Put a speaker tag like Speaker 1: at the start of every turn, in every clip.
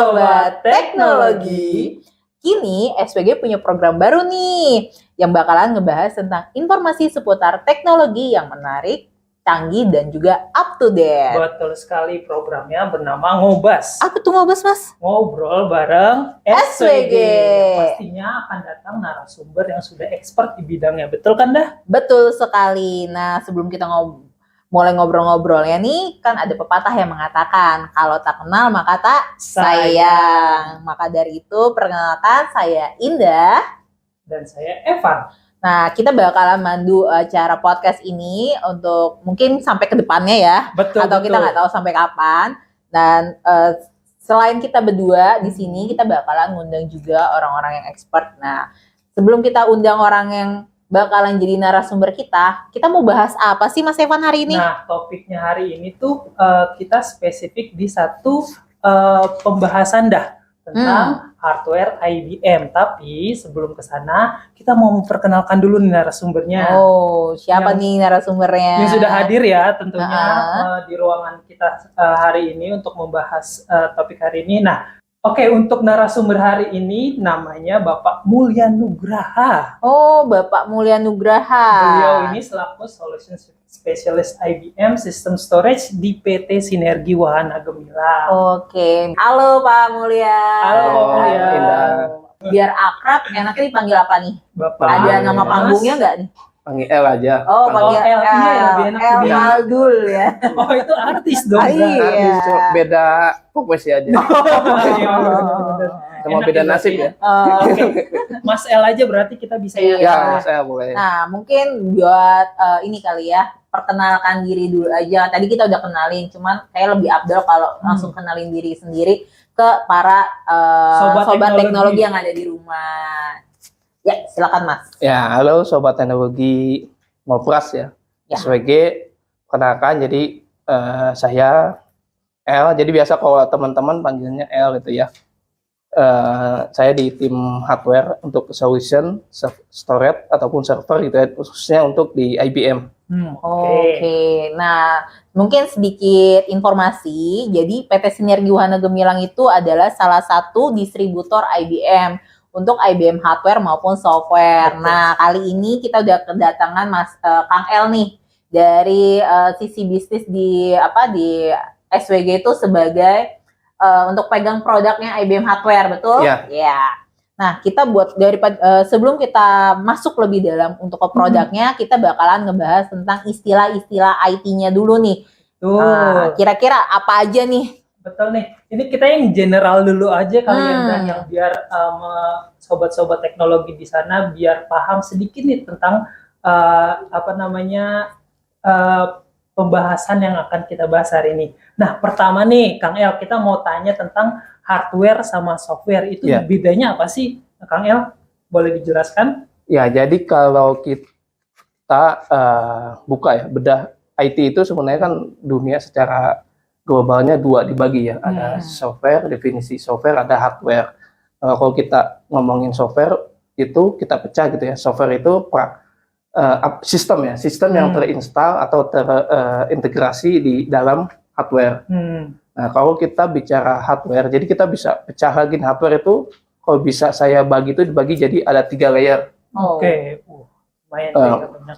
Speaker 1: Sobat Teknologi. Kini SWG punya program baru nih yang bakalan ngebahas tentang informasi seputar teknologi yang menarik, canggih, dan juga up to date.
Speaker 2: Betul sekali, programnya bernama Ngobas.
Speaker 1: Apa tuh Ngobas, Mas?
Speaker 2: Ngobrol bareng
Speaker 1: SWG.
Speaker 2: Pastinya akan datang narasumber yang sudah expert di bidangnya. Betul kan dah?
Speaker 1: Betul sekali. Nah, sebelum kita mulai ngobrol-ngobrolnya nih, kan ada pepatah yang mengatakan, kalau tak kenal maka tak sayang. Maka dari itu, perkenalkan saya Indah.
Speaker 2: Dan saya Evan.
Speaker 1: Nah, kita bakalan mandu acara podcast ini untuk mungkin sampai ke depannya ya.
Speaker 2: Betul.
Speaker 1: Atau kita nggak tahu sampai kapan. Dan selain kita berdua di sini, kita bakalan ngundang juga orang-orang yang expert. Nah, sebelum kita undang orang yang bakalan jadi narasumber kita mau bahas apa sih Mas Evan hari ini?
Speaker 2: Nah, topiknya hari ini tuh kita spesifik di satu pembahasan dah tentang hardware IBM. Tapi sebelum ke sana, kita mau memperkenalkan dulu nih narasumbernya.
Speaker 1: Oh, siapa nih narasumbernya?
Speaker 2: Yang sudah hadir ya tentunya di ruangan kita hari ini untuk membahas topik hari ini. Nah, oke, untuk narasumber hari ini namanya Bapak Mulya Nugraha.
Speaker 1: Oh, Bapak Mulya Nugraha.
Speaker 2: Beliau ini selaku Solution Specialist IBM System Storage di PT Sinergi Wahana Gemilang.
Speaker 1: Oke. Halo Pak Mulya.
Speaker 2: Halo Pak Mulya.
Speaker 1: Biar akrab, enaknya dipanggil apa nih?
Speaker 2: Bapak.
Speaker 1: Ada nama panggungnya nggak nih?
Speaker 3: Panggil L aja.
Speaker 1: Oh, panggil
Speaker 2: L. Iya, lebih enak
Speaker 1: L
Speaker 2: lebih enak.
Speaker 1: Maldul ya.
Speaker 2: Oh, itu artis dong.
Speaker 1: Ah, iya.
Speaker 3: Artis, cuma beda profesi aja. Sama
Speaker 2: Enak
Speaker 3: beda
Speaker 2: ya,
Speaker 3: nasib
Speaker 2: berarti
Speaker 3: ya.
Speaker 2: Oke. Mas L aja berarti kita bisa
Speaker 3: Ya, saya boleh.
Speaker 1: Nah, mungkin buat ini kali ya, perkenalkan diri dulu aja. Tadi kita udah kenalin, cuman kayak lebih abdul kalau langsung kenalin diri sendiri ke para sobat teknologi yang ada di rumah. Ya, silakan Mas.
Speaker 3: Ya, halo Sobat Teknologi Mopras ya.
Speaker 1: Ya.
Speaker 3: SWG, perkenalkan jadi saya L. Jadi biasa kalau teman-teman panggilnya L gitu ya. Saya di tim hardware untuk solution, storage ataupun server gitu ya, khususnya untuk di IBM.
Speaker 1: Oke. Nah, mungkin sedikit informasi. Jadi PT Sinergi Wahana Gemilang itu adalah salah satu distributor IBM untuk IBM hardware maupun software.
Speaker 2: Betul.
Speaker 1: Nah, kali ini kita udah kedatangan Mas Kang L nih dari sisi bisnis di SWG itu sebagai untuk pegang produknya IBM hardware, betul?
Speaker 3: Iya.
Speaker 1: Ya. Nah, kita buat daripada sebelum kita masuk lebih dalam untuk ke produknya, kita bakalan ngebahas tentang istilah-istilah IT-nya dulu nih.
Speaker 2: Tuh.
Speaker 1: Nah, kira-kira apa aja nih?
Speaker 2: Betul nih. Ini kita yang general dulu aja kali yang biar sobat-sobat teknologi di sana biar paham sedikit nih tentang pembahasan yang akan kita bahas hari ini. Nah, pertama nih Kang El, kita mau tanya tentang hardware sama software. Itu bedanya apa sih, Kang El? Boleh dijelaskan?
Speaker 3: Ya, jadi kalau kita buka ya, bedah IT itu sebenarnya kan dunia secara globalnya dua dibagi ya. Ada software, definisi software, ada hardware. Kalau kita ngomongin software itu kita pecah gitu ya. Software itu sistem yang terinstal atau terintegrasi di dalam hardware. Nah, kalau kita bicara hardware, jadi kita bisa pecah lagi hardware itu. Kalau bisa saya bagi itu dibagi jadi ada 3 layer.
Speaker 2: Oke. Lumayan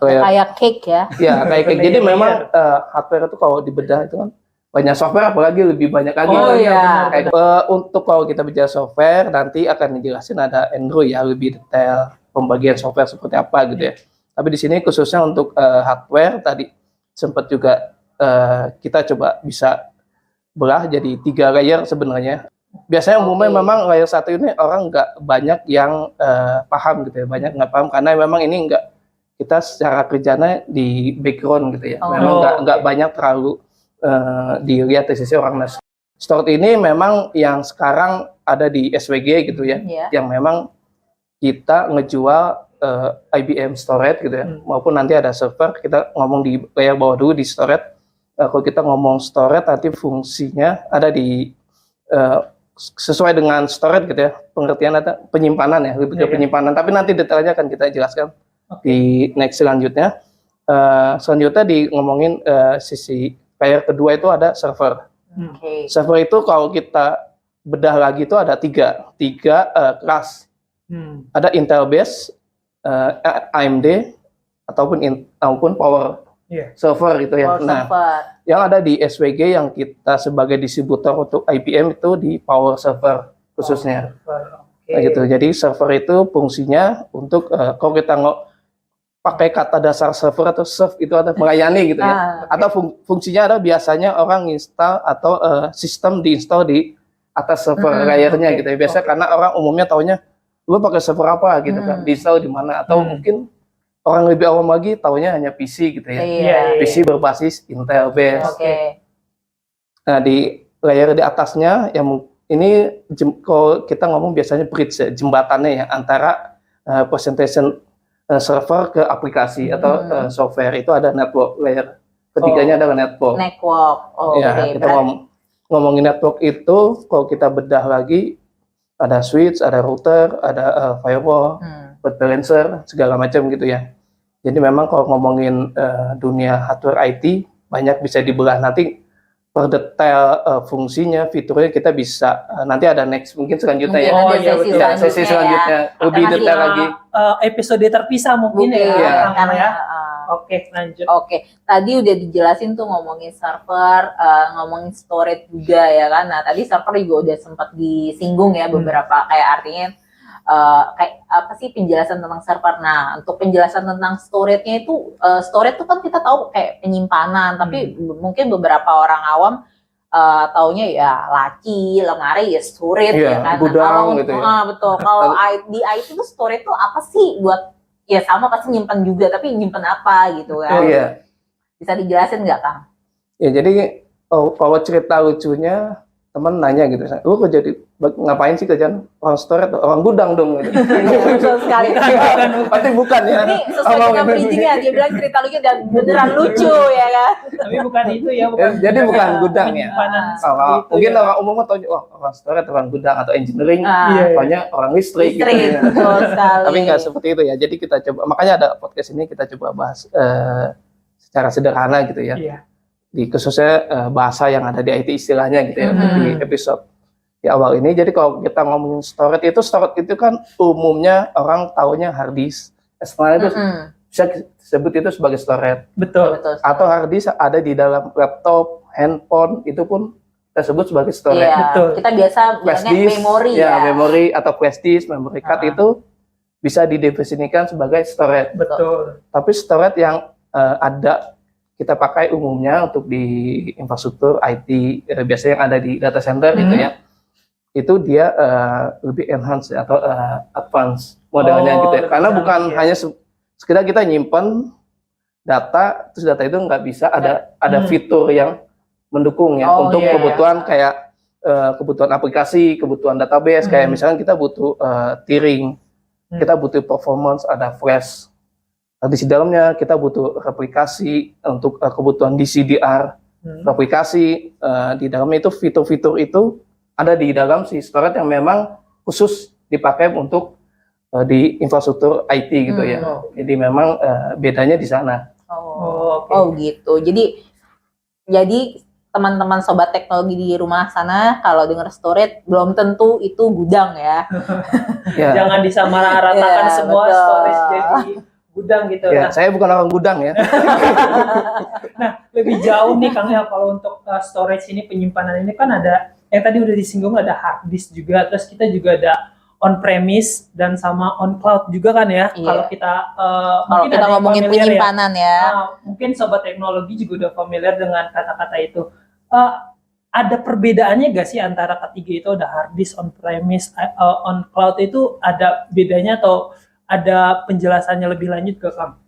Speaker 1: Kayak cake ya.
Speaker 3: Ya, kayak jadi memang hardware itu kalau dibedah itu kan banyak software, apalagi lebih banyak lagi.
Speaker 1: Oh iya.
Speaker 3: Untuk kalau kita bicara software nanti akan dijelasin ada Android ya, lebih detail pembagian software seperti apa gitu ya. Tapi di sini khususnya untuk hardware tadi sempat juga kita coba bisa belah jadi 3 layer sebenarnya. Biasanya umumnya memang layer 1 ini orang nggak banyak yang paham gitu ya, banyak nggak paham karena memang ini nggak kita secara kerjanya di background gitu ya. Memang nggak banyak terlalu dilihat dari sisi orang. Nah, storage ini memang yang sekarang ada di SWG gitu ya, yang memang kita ngejual IBM storage gitu ya, maupun nanti ada server. Kita ngomong di layer bawah dulu di storage. Kalau kita ngomong storage nanti fungsinya ada di sesuai dengan storage gitu ya, pengertian ada penyimpanan ya, lebih ke penyimpanan. Tapi nanti detailnya akan kita jelaskan di next selanjutnya. Selanjutnya di ngomongin sisi layer kedua itu ada server. Server itu kalau kita bedah lagi itu ada tiga kelas. Ada Intel base, AMD ataupun Power server gitu ya. Nah, yang ada di SWG yang kita sebagai distributor untuk IBM itu di Power server khususnya. Nah, gitu. Jadi server itu fungsinya untuk kalau kita pakai kata dasar server atau serve itu ada melayani gitu ya. Atau fungsinya ada biasanya orang install atau sistem diinstal di atas server layarnya gitu ya. Biasanya karena orang umumnya taunya lu pakai server apa gitu kan, diinstal di mana, atau mungkin orang lebih awam lagi taunya hanya PC gitu ya. PC berbasis Intel base. Nah, di layer di atasnya yang ini kalau kita ngomong biasanya bridge ya, jembatannya ya antara presentation server ke aplikasi atau software, itu ada network layer. Ketiganya adalah network. Ya, kita ngomongin network itu kalau kita bedah lagi ada switch, ada router, ada firewall, load balancer, segala macam gitu ya. Jadi memang kalau ngomongin dunia hardware IT banyak bisa dibelah, nanti per detail fungsinya, fiturnya kita bisa nanti ada next mungkin selanjutnya ya. Sesi selanjutnya lebih detail lagi.
Speaker 2: Episode terpisah mungkin ya. Oke, lanjut.
Speaker 1: Tadi udah dijelasin tuh ngomongin server, ngomongin storage juga ya kan. Nah, tadi server juga udah sempat disinggung ya beberapa, kayak artinya kayak apa sih penjelasan tentang server. Nah, untuk penjelasan tentang storage-nya itu, storage itu kan kita tahu kayak penyimpanan, tapi mungkin beberapa orang awam taunya ya laci, lemari, ya storage ya kan.
Speaker 3: Gudang gitu ya.
Speaker 1: Betul. Kalau di IT itu storage itu apa sih? Buat ya sama pasti nyimpan juga, tapi nyimpan apa gitu kan. Bisa dijelasin nggak, Kang?
Speaker 3: Ya, jadi kalau cerita lucunya teman nanya gitu, lu kok jadi ngapain sih kerjaan orang storage, orang gudang dong gitu.
Speaker 1: Betul sekali.
Speaker 3: Pasti bukan ya.
Speaker 1: Ini sesuai dengan bridging-nya, dia bilang cerita lucu dan beneran lucu ya kan.
Speaker 2: Tapi bukan itu ya,
Speaker 3: jadi bukan gudang ya. Mungkin orang umum tahu orang storage, orang gudang atau engineering, taunya orang listrik gitu.
Speaker 1: Betul sekali.
Speaker 3: Tapi nggak seperti itu ya. Jadi kita coba, makanya ada podcast ini kita coba bahas secara sederhana gitu ya. Di khususnya bahasa yang ada di IT istilahnya gitu ya, di episode di awal ini. Jadi kalau kita ngomongin storage itu kan umumnya orang taunya hard disk. Setelah itu bisa disebut itu sebagai storage.
Speaker 2: Betul.
Speaker 3: Atau hard disk ada di dalam laptop, handphone, itu pun kita sebut sebagai storage.
Speaker 1: Iya, betul. Kita biasa bilangnya memori ya.
Speaker 3: Memori atau flash disk, memory card itu bisa didefinisikan sebagai storage.
Speaker 2: Betul.
Speaker 3: Tapi storage yang ada kita pakai umumnya untuk di infrastruktur IT, biasanya yang ada di data center gitu ya, itu dia lebih enhance atau advance modelnya gitu ya, karena bukan hanya sekedar kita nyimpen data, terus data itu nggak bisa ada fitur yang mendukung ya untuk kebutuhan kayak kebutuhan aplikasi, kebutuhan database, kayak misalnya kita butuh tiering, kita butuh performance, ada flash. Di dalamnya kita butuh replikasi untuk kebutuhan DCDR, replikasi di dalamnya itu fitur-fitur itu ada di dalam si storage yang memang khusus dipakai untuk di infrastruktur IT gitu ya. Jadi memang bedanya di sana.
Speaker 1: Gitu. Jadi teman-teman sobat teknologi di rumah sana kalau dengar storage belum tentu itu gudang ya.
Speaker 2: Jangan disamaratakan semua betul. Storage jadi gudang gitu.
Speaker 3: Ya, saya bukan orang gudang ya.
Speaker 2: Nah, lebih jauh nih Kang ya, kalau untuk storage ini, penyimpanan ini kan ada yang tadi udah disinggung, ada hard disk juga, terus kita juga ada on premise dan sama on cloud juga kan ya. Kalau kita
Speaker 1: kalau kita ngomongin penyimpanan ya.
Speaker 2: Mungkin sobat teknologi juga udah familiar dengan kata-kata itu. Ada perbedaannya gak sih antara ketiga itu, ada hard disk, on premise, on cloud, itu ada bedanya atau ada penjelasannya lebih lanjut ke Kang?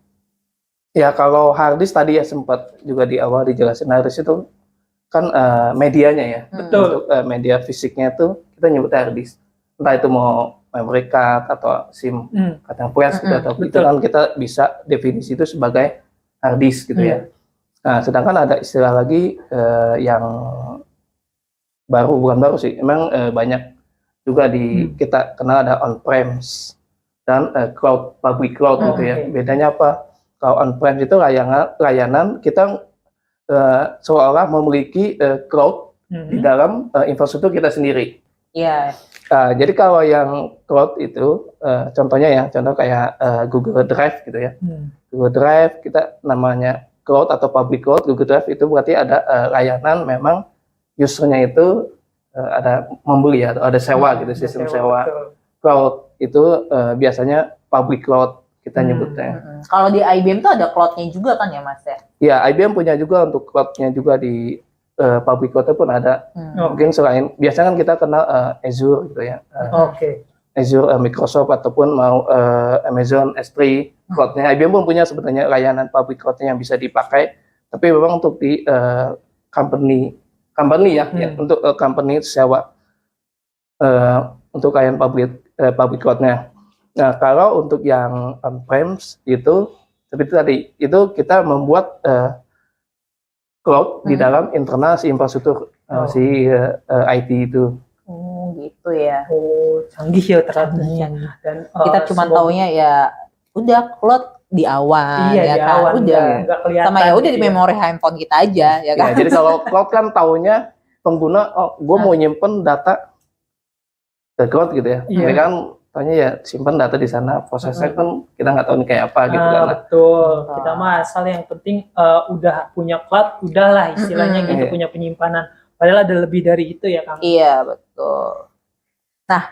Speaker 3: Ya, kalau hard disk tadi ya sempat juga di awal dijelasin, hard disk itu kan medianya ya.
Speaker 2: Betul.
Speaker 3: Untuk media fisiknya itu kita nyebut hard disk. Entah itu mau memory card atau SIM card yang flash gitu, atau itu kan kita bisa definisi itu sebagai hard disk gitu ya. Nah, sedangkan ada istilah lagi yang bukan baru sih, emang banyak juga kita kenal, ada on-premise dan cloud, public cloud gitu ya. Bedanya apa? Kalau on-prem itu layanan kita seolah memiliki cloud di dalam infrastruktur kita sendiri.
Speaker 1: Iya.
Speaker 3: Jadi kalau yang cloud itu contohnya ya, contoh kayak Google Drive gitu ya. Google Drive kita namanya cloud atau public cloud. Google Drive itu berarti ada layanan memang usernya itu ada membeli atau ada sewa gitu, sistem sewa.
Speaker 2: Betul.
Speaker 3: Cloud itu biasanya public cloud kita nyebutnya.
Speaker 1: Kalau di IBM tuh ada cloud-nya juga kan ya Mas ya?
Speaker 3: Ya, IBM punya juga untuk cloud-nya juga di public cloud pun ada. Mungkin selain biasanya kan kita kenal Azure gitu ya. Azure Microsoft ataupun mau Amazon S3 cloud-nya. IBM pun punya sebenarnya layanan public cloud-nya yang bisa dipakai. Tapi memang untuk di company ya, untuk company sewa untuk layanan public cloud-nya. Nah, kalau untuk yang on-premise itu seperti tadi, itu kita membuat cloud di dalam internal si infrastruktur si IT itu.
Speaker 1: Gitu ya.
Speaker 2: Canggih ya ternyata.
Speaker 1: Dan kita cuma taunya ya udah cloud di awal
Speaker 2: ya
Speaker 1: kan.
Speaker 2: Awal,
Speaker 1: udah
Speaker 2: nggak kelihatan
Speaker 1: sama ya udah
Speaker 2: gitu
Speaker 1: di memori handphone kita aja ya kan.
Speaker 3: Jadi kalau cloud kan taunya pengguna gue mau nyimpen data ke cloud gitu ya. Jadi kan taunya ya simpan data di sana, prosesnya kan kita nggak tahu nih kayak apa gitu kan.
Speaker 2: Betul. Kita mah asal yang penting udah punya cloud, udahlah istilahnya gitu, punya penyimpanan. Padahal ada lebih dari itu ya Kang.
Speaker 1: Iya betul. Nah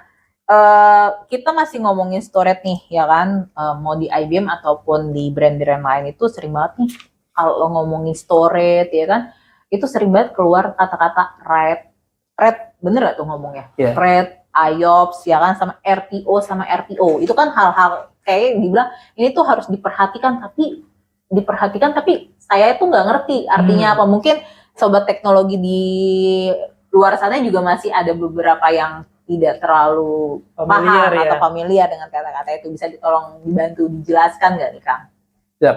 Speaker 1: kita masih ngomongin storage nih ya kan, mau di IBM ataupun di brand-brand lain itu sering banget nih kalau ngomongin storage ya kan, itu sering banget keluar kata-kata RAID, bener gak tuh ngomongnya? RAID, IOPS ya kan, sama RTO itu kan hal-hal kayak dibilang ini tuh harus diperhatikan tapi saya itu nggak ngerti artinya apa. Mungkin sobat teknologi di luar sana juga masih ada beberapa yang tidak terlalu paham atau familiar dengan kata-kata itu. Bisa ditolong dibantu dijelaskan nggak nih Kang?
Speaker 3: Ya,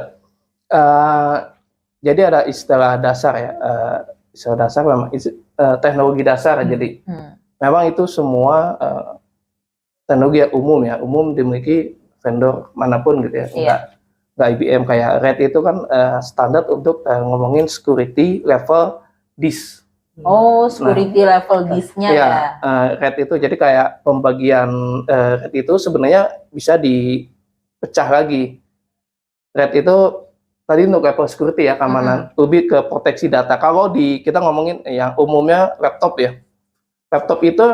Speaker 3: jadi ada istilah dasar ya, istilah dasar memang teknologi dasar. Jadi memang itu semua teknologi umum dimiliki vendor manapun gitu ya. Nggak IBM kayak RAID itu kan standar untuk ngomongin security level disk.
Speaker 1: Security level disk-nya ya.
Speaker 3: RAID itu jadi kayak pembagian RAID itu sebenarnya bisa dipecah lagi. RAID itu tadi untuk level security ya, keamanan, lebih ke proteksi data. Kalau kita ngomongin yang umumnya laptop ya. Laptop itu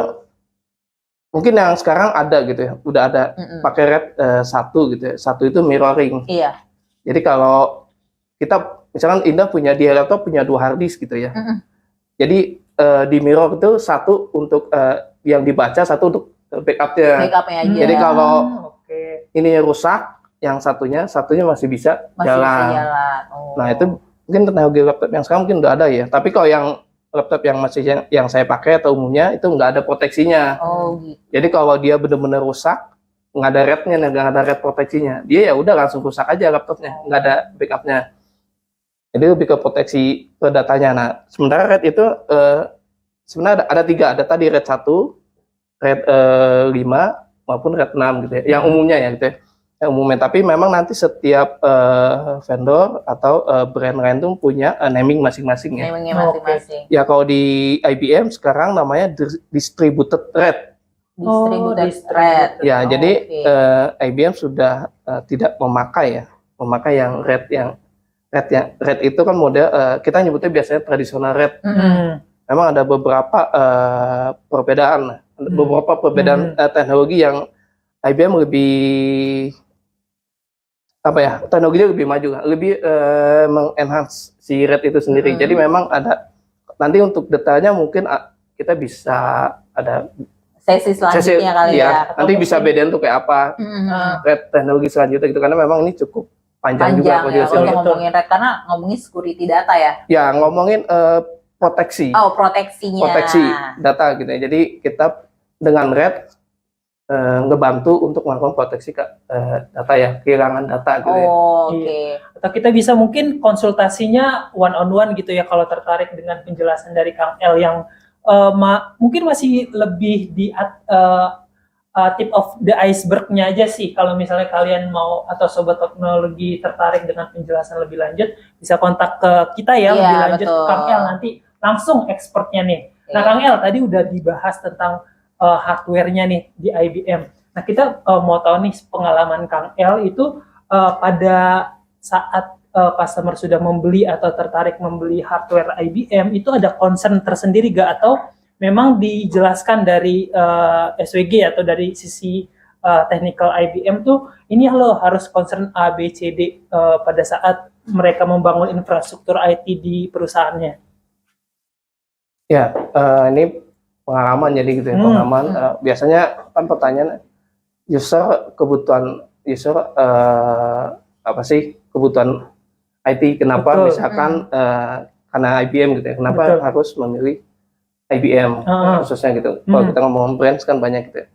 Speaker 3: mungkin yang sekarang ada gitu ya, udah ada pakai RAID 1 gitu ya. 1 itu mirroring.
Speaker 1: Iya.
Speaker 3: Jadi kalau kita misalkan Indah punya di laptop punya 2 hard disk gitu ya. Jadi di mirror itu 1 untuk yang dibaca, 1 untuk backupnya.
Speaker 1: Aja.
Speaker 3: Jadi kalau ini rusak, yang satunya masih bisa jalan. Nah itu mungkin teknologi laptop yang sekarang mungkin udah ada ya. Tapi kalau yang laptop yang masih yang saya pakai atau umumnya itu nggak ada proteksinya.
Speaker 1: Gitu.
Speaker 3: Jadi kalau dia benar-benar rusak, nggak ada RAID-nya, nggak ada RAID proteksinya, dia ya udah langsung rusak aja laptopnya, nggak ada backupnya. Jadi lebih ke proteksi ke datanya. Nah sementara RAID itu sebenarnya ada 3, ada tadi RAID 1, RAID 5 maupun RAID 6 gitu ya. Yang umumnya ya gitu ya. Yang umumnya, tapi memang nanti setiap vendor atau brand lain tuh punya naming masing-masing ya.
Speaker 1: Namingnya masing-masing.
Speaker 3: Ya kalau di IBM sekarang namanya distributed RAID.
Speaker 1: Distributed RAID.
Speaker 3: Ya, jadi IBM sudah tidak memakai yang RAID itu kan model kita nyebutnya biasanya tradisional RAID. Memang ada beberapa perbedaan, teknologi yang IBM lebih teknologinya lebih maju, lebih mengenhance si RAID itu sendiri. Jadi memang ada nanti untuk detailnya mungkin kita bisa ada
Speaker 1: sesi selanjutnya kali ya.
Speaker 3: Nanti bisa bedain tuh kayak apa RAID teknologi selanjutnya gitu, karena memang ini cukup panjang juga
Speaker 1: ya, untuk ngomongin RAID karena ngomongin security data ya.
Speaker 3: Ya, ngomongin proteksi.
Speaker 1: Proteksinya.
Speaker 3: Proteksi data gitu ya. Jadi kita dengan RAID ngebantu untuk melakukan proteksi data ya, kehilangan data gitu ya.
Speaker 1: Oke.
Speaker 2: Atau kita bisa mungkin konsultasinya one on one gitu ya, kalau tertarik dengan penjelasan dari Kang El yang mungkin masih lebih di tip of the iceberg-nya aja sih. Kalau misalnya kalian mau atau sobat teknologi tertarik dengan penjelasan lebih lanjut, bisa kontak ke kita ya, lebih lanjut. Kang El nanti langsung expertnya nih. Nah Kang El tadi udah dibahas tentang hardware-nya nih di IBM. Nah, kita mau tahu nih pengalaman Kang El itu pada saat customer sudah membeli atau tertarik membeli hardware IBM, itu ada concern tersendiri gak? Atau memang dijelaskan dari SWG atau dari sisi technical IBM tuh, ini lo harus concern A, B, C, D pada saat mereka membangun infrastruktur IT di perusahaannya?
Speaker 3: Ya, ini pengalaman jadi gitu ya, pengalaman. Biasanya kan pertanyaan kebutuhan user apa sih kebutuhan IT, kenapa
Speaker 2: Betul.
Speaker 3: misalkan karena IBM gitu ya, kenapa
Speaker 2: Betul.
Speaker 3: harus memilih IBM khususnya gitu. Kalau kita ngomong brands kan banyak gitu ya.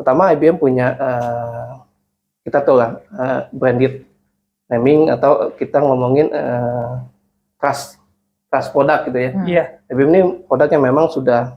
Speaker 3: Pertama IBM punya kita tahu lah branded naming, atau kita ngomongin trust produk gitu ya.
Speaker 2: Iya.
Speaker 3: IBM ini produknya memang sudah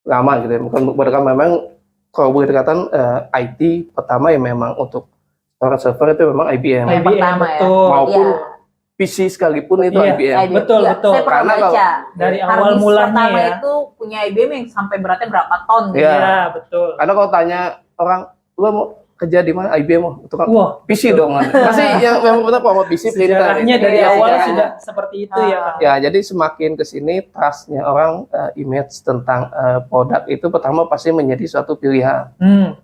Speaker 3: lama gitu ya, bukan memang kalau boleh dikatakan IT pertama yang memang untuk storage server itu memang IBM.
Speaker 1: Yang pertama ya.
Speaker 2: betul.
Speaker 3: Maupun
Speaker 1: Iya.
Speaker 3: PC sekalipun itu
Speaker 2: Iya,
Speaker 3: IBM.
Speaker 2: betul,
Speaker 1: Iya,
Speaker 2: betul.
Speaker 1: Saya pernah
Speaker 3: Karena
Speaker 1: baca
Speaker 3: kalau
Speaker 2: dari
Speaker 1: hard
Speaker 2: awal
Speaker 1: disk
Speaker 2: mulanya
Speaker 1: pertama
Speaker 2: ya.
Speaker 1: itu punya IBM yang sampai beratnya berapa ton gitu.
Speaker 3: Iya.
Speaker 2: Iya, betul.
Speaker 3: Karena kalau tanya orang, lu mau kerja di mana? IBM, itu kan
Speaker 2: Wah,
Speaker 3: PC dong. Masih yang memang benar kalau PC printer.
Speaker 2: sejarahnya dari
Speaker 1: Iya,
Speaker 2: awal
Speaker 1: sejarahnya.
Speaker 2: sudah seperti itu ya, Kang.
Speaker 3: Ya, jadi semakin ke sini trustnya orang, image tentang produk itu pertama pasti menjadi suatu pilihan.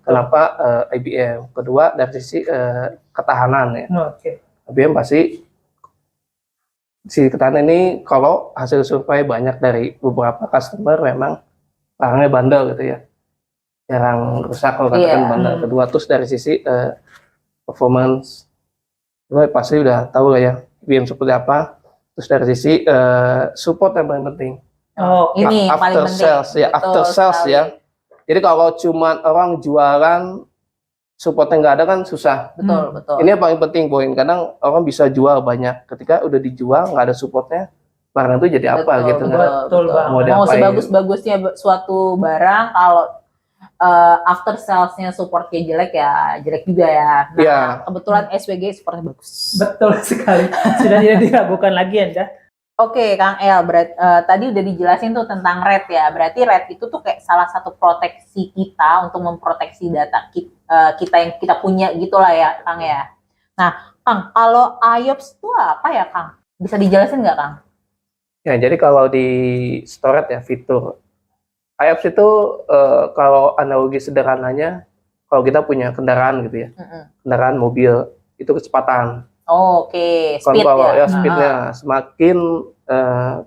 Speaker 3: Kenapa IBM? Kedua dari sisi ketahanan ya.
Speaker 2: Oke.
Speaker 3: IBM pasti si ketahanan ini, kalau hasil survei banyak dari beberapa customer memang barangnya bandel gitu ya, jarang rusak kalau katakan bandel. Kedua terus dari sisi performance, itu pasti udah tahu lah ya IBM seperti apa. Terus dari sisi support yang paling penting.
Speaker 2: Oh,
Speaker 1: Ini
Speaker 3: After
Speaker 1: paling penting.
Speaker 3: sales ya,
Speaker 1: Betul
Speaker 3: after sales
Speaker 1: sekali.
Speaker 3: ya. Jadi kalau cuman orang jualan supportnya nggak ada kan susah.
Speaker 1: Betul.
Speaker 3: Ini yang paling penting poin. Kadang orang bisa jual banyak, ketika udah dijual nggak ada supportnya, barang itu jadi apa gitu kan?
Speaker 2: Betul, Bang.
Speaker 3: Mau
Speaker 1: Mau
Speaker 3: diapain?
Speaker 1: sebagus-bagusnya suatu barang, kalau after salesnya supportnya jelek ya jelek juga ya. Nah,
Speaker 3: Iya.
Speaker 1: kebetulan SWG supportnya bagus.
Speaker 2: Betul sekali. Sudah tidak diragukan lagi Anda.
Speaker 1: Oke, Kang El, tadi udah dijelasin tuh tentang RAID ya. Berarti RAID itu tuh kayak salah satu proteksi kita untuk memproteksi data kita yang kita punya gitulah ya, Kang ya. Nah, Kang, kalau IOPS itu apa ya, Kang? Bisa dijelasin nggak, Kang?
Speaker 3: Ya, jadi kalau di storage ya fitur IOPS itu kalau analogi sederhananya, kalau kita punya kendaraan gitu ya, kendaraan mobil itu kecepatan.
Speaker 1: Oke, speed
Speaker 3: Kalau
Speaker 1: ya.
Speaker 3: ya speednya semakin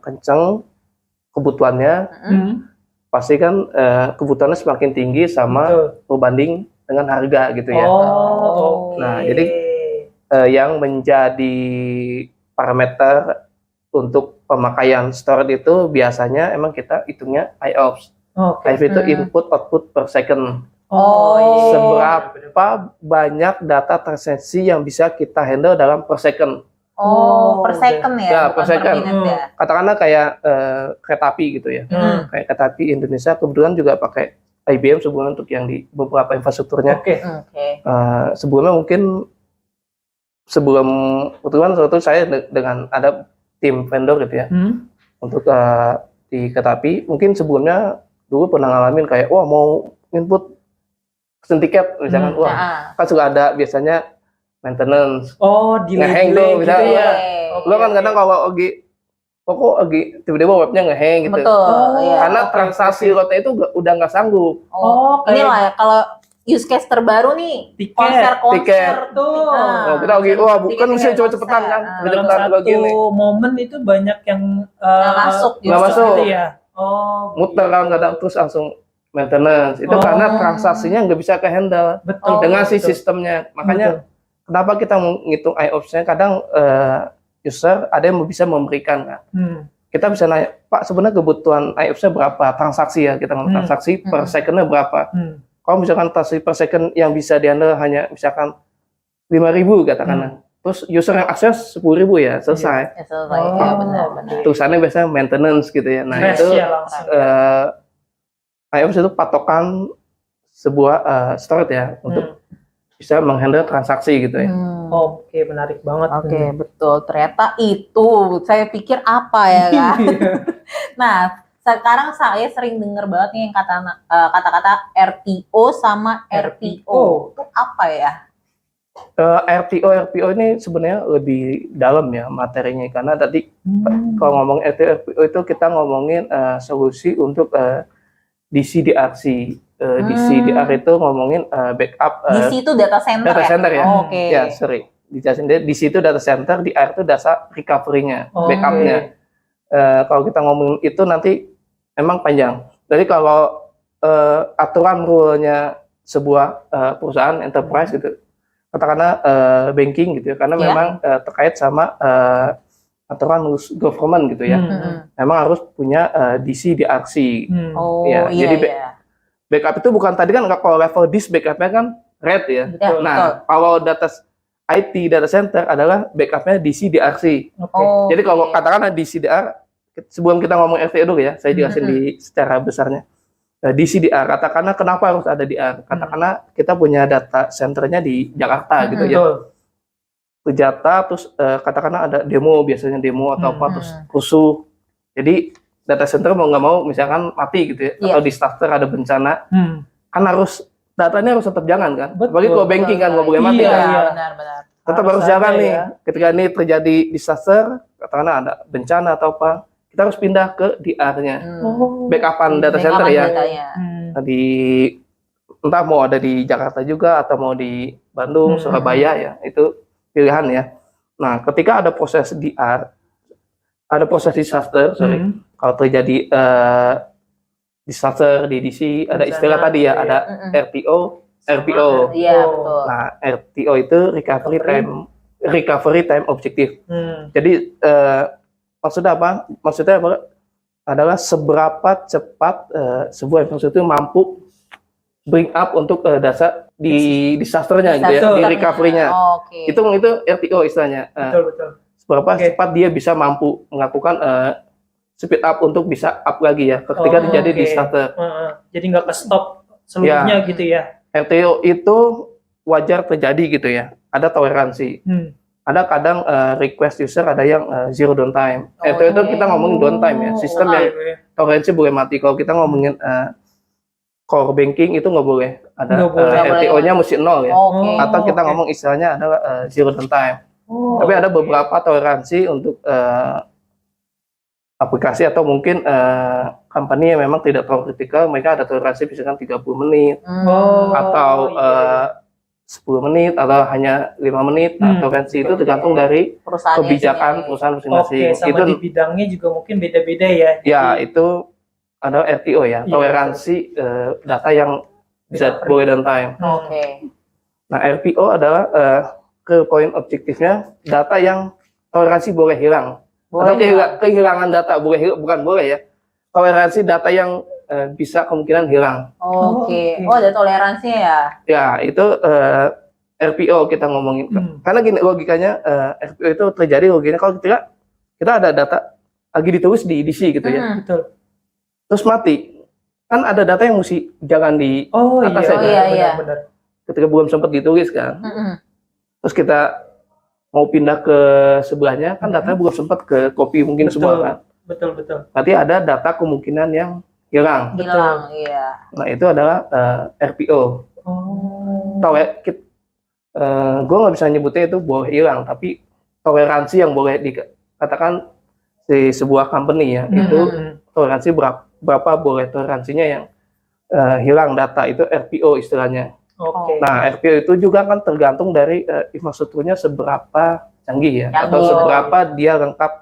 Speaker 3: kencang kebutuhannya, pasti kan kebutuhannya semakin tinggi sama
Speaker 2: Betul.
Speaker 3: berbanding dengan harga gitu ya.
Speaker 2: Oh,
Speaker 3: Nah, jadi yang menjadi parameter untuk pemakaian storage itu biasanya emang kita hitungnya IOPS.
Speaker 2: Oke.
Speaker 3: IOPS itu input output per second.
Speaker 2: Oh, iya.
Speaker 3: Seberapa banyak data transaksi yang bisa kita handle dalam per second.
Speaker 1: Oh, per second ya,
Speaker 3: Ya,
Speaker 1: bukan
Speaker 3: per second.
Speaker 1: minute ya.
Speaker 3: Katakanlah kayak kereta api gitu ya. Kayak kereta api Indonesia kebetulan juga pakai IBM sebelumnya untuk yang di beberapa infrastrukturnya.
Speaker 2: Oke.
Speaker 3: Sebelumnya mungkin sebelum kebetulan suatu saya dengan ada tim vendor gitu ya untuk di kereta api. Mungkin sebelumnya dulu pernah ngalamin kayak wah mau input pesen tiket misalkan, wah kan suka ada biasanya maintenance.
Speaker 2: Oh,
Speaker 3: Ngehang
Speaker 2: delay
Speaker 3: tuh,
Speaker 2: gitu
Speaker 3: misalnya.
Speaker 2: ya.
Speaker 3: Lo kan kadang kalau lagi tiba-tiba webnya ngehang gitu.
Speaker 1: Betul. Iya.
Speaker 3: Karena transaksi rute itu udah nggak sanggup.
Speaker 1: Oh,
Speaker 2: Oke.
Speaker 1: ini lah ya, kalau use case terbaru nih,
Speaker 2: Tiket.
Speaker 1: konser
Speaker 2: Tuh.
Speaker 3: Oh, kita lagi wah bukan mesti cepet-cepetan kan.
Speaker 2: Dalam
Speaker 3: Cepet-cepetan
Speaker 2: satu
Speaker 3: begini.
Speaker 2: momen itu banyak yang
Speaker 1: masuk,
Speaker 3: nggak masuk.
Speaker 2: gitu ya. Oh,
Speaker 3: Muter kan kadang terus langsung maintenance. Itu karena transaksinya nggak bisa ke handle
Speaker 2: betul.
Speaker 3: dengan si
Speaker 2: betul.
Speaker 3: sistemnya. Makanya kenapa kita menghitung IOPS-nya, kadang user ada yang bisa memberikan kan. Kita bisa nanya, Pak sebenarnya kebutuhan IOPS-nya berapa? Transaksi ya, kita ngomong transaksi per second-nya berapa? Kalau misalkan transaksi per second yang bisa dihandle hanya misalkan 5.000 katakanlah. Terus user yang akses 10.000 ya, selesai.
Speaker 1: Ya, selesai. Ya, benar-benar.
Speaker 3: Tulisannya biasanya maintenance gitu ya. Nah,
Speaker 2: Fresh
Speaker 3: itu
Speaker 2: ya langsung.
Speaker 3: IOPS itu patokan sebuah storage ya untuk bisa menghandle transaksi gitu ya.
Speaker 2: Oke, menarik banget.
Speaker 1: Oke, betul. Ternyata itu saya pikir apa ya kan. Nah, sekarang saya sering dengar banget nih yang kata-kata RTO sama RPO. Itu apa ya?
Speaker 3: RPO ini sebenarnya lebih dalam ya materinya, karena tadi kalau ngomong RPO itu kita ngomongin solusi untuk DC DRC. DC DR itu ngomongin backup.
Speaker 1: DC itu data center
Speaker 3: data
Speaker 1: ya?
Speaker 3: center ya.
Speaker 1: Oke.
Speaker 3: Ya, sorry. Dijelasin deh, DC itu data center, DR itu data recovery-nya, backupnya. Kalau kita ngomongin itu nanti emang panjang. Jadi kalau aturan rule-nya sebuah perusahaan enterprise gitu, katakanlah banking gitu ya, karena memang terkait sama aturan government gitu ya. Memang harus punya DC DRC. Jadi backup itu bukan tadi kan kalau level disk backupnya kan RAID ya. Nah, kalau data IT data center adalah backupnya DC DRC. Jadi kalau katakanlah DC DR, sebelum kita ngomong RTO dulu ya, saya jelasin di secara besarnya. DC DR, katakanlah kenapa harus ada DR? Katakanlah kita punya data centernya di Jakarta gitu ya. Data, terus katakanlah ada demo, biasanya demo atau apa, terus rusuh. Jadi data center mau nggak mau misalkan mati gitu ya, atau disaster ada bencana, kan harus datanya harus tetap jalan kan. Apalagi kalau banking kan nggak boleh mati kan.
Speaker 1: Benar-benar.
Speaker 3: Tetap harus jalan nih. Ketika ini terjadi disaster, katakanlah ada bencana atau apa, kita harus pindah ke DR-nya. Backupan data center ya. Di entah mau ada di Jakarta juga atau mau di Bandung, Surabaya ya, itu pilihan ya. Nah, ketika ada proses DR, ada proses disaster, kalau terjadi disaster di DC, ada istilah tadi ya, ada RTO, RPO.
Speaker 1: Iya, betul.
Speaker 3: Nah, RTO itu recovery time objective. Jadi maksudnya apa? Maksudnya adalah seberapa cepat sebuah infrastruktur mampu bring up untuk data di disasternya gitu ya, di recovery-nya. Itu RTO istilahnya.
Speaker 2: Betul.
Speaker 3: Seberapa cepat dia bisa mampu melakukan speed up untuk bisa up lagi ya ketika terjadi disaster.
Speaker 2: Jadi nggak ke stop seluruhnya gitu ya.
Speaker 3: RTO itu wajar terjadi gitu ya. Ada toleransi. Ada kadang request user ada yang zero downtime. RTO itu kita ngomongin downtime ya, sistem yang toleransi boleh mati. Kalau kita ngomongin core banking itu nggak boleh. Ada RTO-nya mesti 0 ya. Atau kita ngomong istilahnya adalah zero downtime. Tapi ada beberapa toleransi untuk aplikasi atau mungkin company yang memang tidak terlalu kritikal, mereka ada toleransi misalkan 30 menit atau 10 menit atau hanya 5 menit. Toleransi itu tergantung dari kebijakan perusahaan masing-masing.
Speaker 2: Sama
Speaker 3: itu
Speaker 2: di bidangnya juga mungkin beda-beda ya.
Speaker 3: Ya, itu ada RTO ya, toleransi data yang bisa boleh downtime. Nah, RPO adalah ke poin objektifnya data yang toleransi boleh hilang. Atau kehilangan data bukan boleh ya. Toleransi data yang bisa kemungkinan hilang.
Speaker 1: Ada toleransinya ya.
Speaker 3: Ya, itu RPO kita ngomongin. Karena gini logikanya, RPO itu terjadi logikanya kalau kita ada data lagi ditulis di DC gitu ya.
Speaker 2: Betul.
Speaker 3: Terus mati. Kan ada data yang mesti jalan di atas ya.
Speaker 2: Benar.
Speaker 3: Ketika belum sempat ditulis kan. Terus kita mau pindah ke sebelahnya, kan datanya belum sempat ke copy mungkin semua kan.
Speaker 2: Betul.
Speaker 3: Berarti ada data kemungkinan yang hilang.
Speaker 1: Iya.
Speaker 3: Nah, itu adalah RPO. Tahu ya, gue nggak bisa nyebutnya itu boleh hilang, tapi toleransi yang boleh dikatakan di sebuah company ya, itu toleransi berapa boleh toleransinya yang hilang data, itu RPO istilahnya. Nah, RPO itu juga kan tergantung dari infrastrukturnya seberapa canggih ya, atau seberapa dia lengkap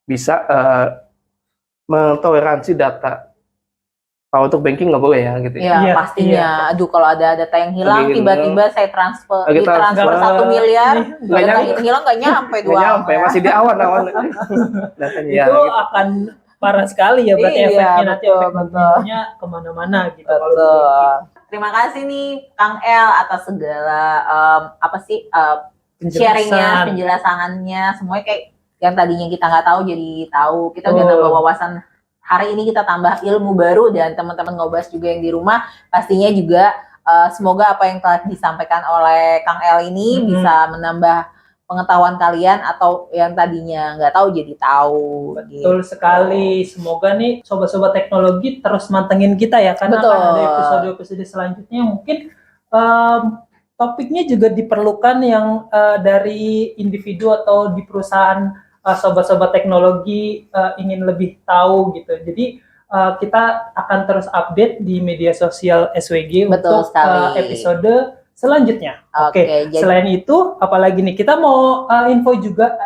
Speaker 3: bisa mentoleransi data. Kalau untuk banking nggak boleh ya gitu.
Speaker 1: Iya, pastinya. Aduh, kalau ada data yang hilang, tiba-tiba saya transfer 1 miliar, data yang hilang nggak nyampe 2.
Speaker 3: Nggak nyampe, masih di awan-awan datanya.
Speaker 2: Itu akan parah sekali ya, berarti efeknya nanti efeknya kemana-mana gitu.
Speaker 1: Terima kasih nih Kang El atas segala sharingnya, penjelasannya, semuanya kayak yang tadinya kita nggak tahu jadi tahu. Kita udah nambah wawasan. Hari ini kita tambah ilmu baru, dan teman-teman ngobas juga yang di rumah pastinya juga semoga apa yang telah disampaikan oleh Kang El ini bisa menambah pengetahuan kalian atau yang tadinya nggak tahu jadi tahu.
Speaker 2: Betul sekali. Semoga nih sobat-sobat teknologi terus mantengin kita ya, karena
Speaker 1: Betul.
Speaker 2: akan ada episode-episode selanjutnya mungkin topiknya juga diperlukan yang dari individu atau di perusahaan sobat-sobat teknologi ingin lebih tahu gitu. Jadi kita akan terus update di media sosial SWG
Speaker 1: Betul
Speaker 2: untuk
Speaker 1: sekali.
Speaker 2: episode selanjutnya.
Speaker 1: Oke, jadi
Speaker 2: Selain itu, apalagi nih kita mau info juga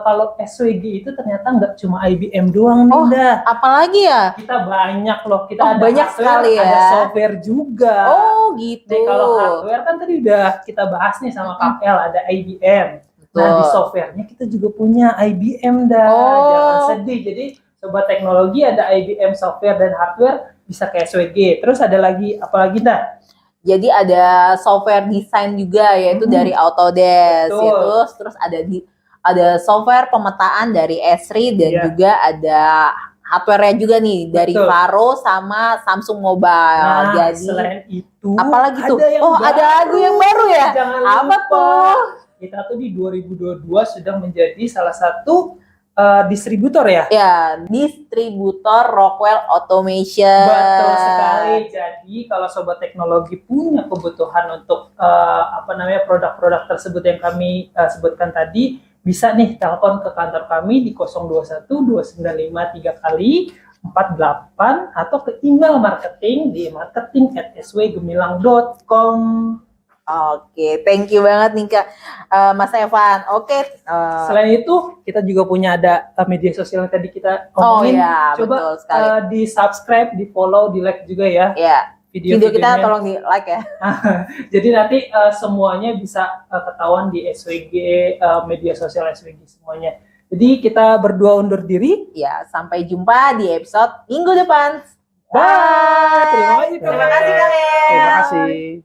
Speaker 2: kalau SWG itu ternyata nggak cuma IBM doang nih,
Speaker 1: Oh,
Speaker 2: Dah.
Speaker 1: apalagi ya?
Speaker 2: Kita banyak loh, kita
Speaker 1: Oh,
Speaker 2: ada
Speaker 1: banyak
Speaker 2: hardware,
Speaker 1: sekali ya.
Speaker 2: ada software juga.
Speaker 1: Oh gitu.
Speaker 2: Nih kalau hardware kan tadi udah kita bahas nih sama KL, ada IBM. Nah di
Speaker 1: Betul.
Speaker 2: softwarenya kita juga punya IBM, Dah.
Speaker 1: Oh.
Speaker 2: Jangan sedih. Jadi sobat teknologi ada IBM software dan hardware bisa ke SWG. Terus ada lagi apalagi, Dah?
Speaker 1: Jadi ada software desain juga yaitu dari Autodesk
Speaker 2: Betul.
Speaker 1: yaitu terus ada software pemetaan dari Esri dan
Speaker 2: Iya.
Speaker 1: juga ada hardware-nya juga nih dari
Speaker 2: Betul.
Speaker 1: Faro sama Samsung Mobile.
Speaker 2: Nah,
Speaker 1: Jadi
Speaker 2: selain itu
Speaker 1: apalagi tuh?
Speaker 2: ada yang
Speaker 1: Oh, ada lagu yang baru ya?
Speaker 2: Jangan
Speaker 1: Apa
Speaker 2: lupa.
Speaker 1: tuh?
Speaker 2: Kita tuh di 2022 sudah menjadi salah satu distributor ya.
Speaker 1: Ya, distributor Rockwell Automation.
Speaker 2: Betul sekali. Jadi kalau sobat teknologi punya kebutuhan untuk produk-produk tersebut yang kami sebutkan tadi, bisa nih telepon ke kantor kami di 021 295 3 kali 48 atau ke email marketing di marketing@swgemilang.com.
Speaker 1: Oke, thank you banget nih Kak, Mas Evan. Oke.
Speaker 2: Selain itu, kita juga punya ada media sosial yang tadi kita
Speaker 1: Oh
Speaker 2: omongin.
Speaker 1: iya,
Speaker 2: Coba
Speaker 1: betul sekali.
Speaker 2: di subscribe, di follow, di like juga ya.
Speaker 1: Ya, video kita
Speaker 2: Video-videonya.
Speaker 1: tolong di like ya.
Speaker 2: Jadi nanti semuanya bisa ketahuan di SWG, media sosial SWG semuanya. Jadi kita berdua undur diri.
Speaker 1: Ya, sampai jumpa di episode minggu depan.
Speaker 2: Bye. Terima kasih.
Speaker 1: Terima kasih, Kak El.
Speaker 3: Terima kasih.